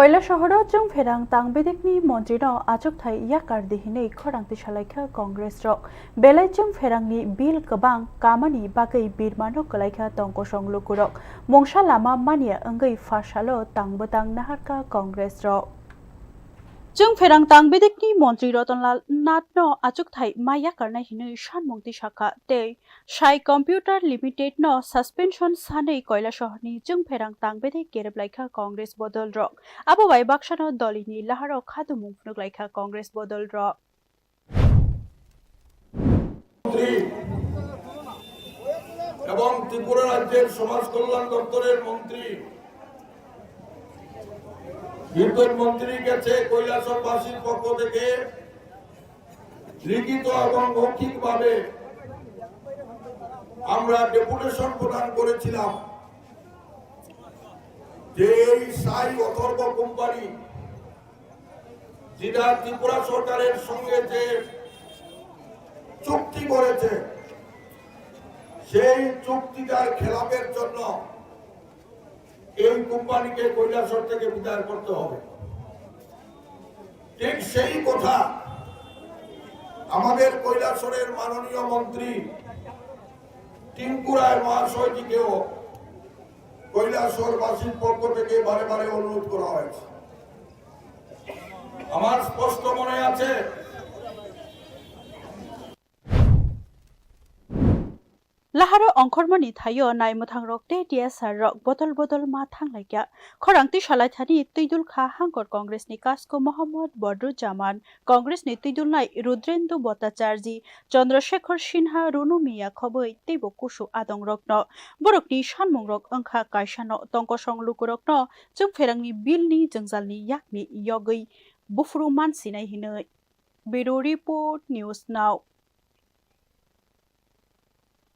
Kailashaharo Chwngpherang Tangbedekni Mantri achukthai yakarnai khorang tisaui Congressrok belai Chwngpherangni bil kebang kamani bagai birmano kalaikha tongkosong lukurok mongsa lama mania enggai fasalo tangbetang naharka Congressrok Chwngpherang Tangbedekni Mantri Rotonlal Natno achukthai ma yakarnai hinui Sanmung tisaka tei Sai Computer Limited no suspension sanei Kailashahorni Chwngpherang Tangbedek kereplaikha Congress bodol rok abo bai baksano dolini laharo kahdumung phunuklaikha Congress bodol rok এবং ত্রিপুরা রাজ্যের সমাজ কল্যাণ দপ্তরের মন্ত্রী বিদ্যুৎ মন্ত্রীর কাছে কৈলাসবাসীর পক্ষ থেকে লিখিত এবং মৌখিকভাবে আমরা ডেপুটেশন প্রদান করেছিলাম যে এই সাই অথর্ব কোম্পানি যেটা ত্রিপুরা সরকারের সঙ্গে যে চুক্তি করেছে সেই চুক্তিটার খেলাপের জন্য এই কোম্পানিকে কৈলাসহর থেকে বিদায় করতে হবে। ঠিক সেই কথা আমাদের কৈলাসহরের মাননীয় মন্ত্রী টিঙ্কু রায় মহাশয়জিকেও কৈলাসহরবাসীর পক্ষ থেকে বারে বারে অনুরোধ করা হয়েছে। আমার স্পষ্ট মনে আছে Laharo ongkhormani thayo naimthang rokte TSR rok botol ma thanglaikya khorangti salaithani tuidul kha hangkor Congress ni kasko Mohammad Badru Jaman Congress ni tuidul nai Rudrendu Bhattacharya Chandrasekhar Sinha Runu Miya khoboi teibo kusu adong rokno borokni Sanmung rok angkha kaisano tongkosong lukurokno Chwngpherangni bilni jengjalni yakni yogui bufru mansinai hinoi Bureau Report News Now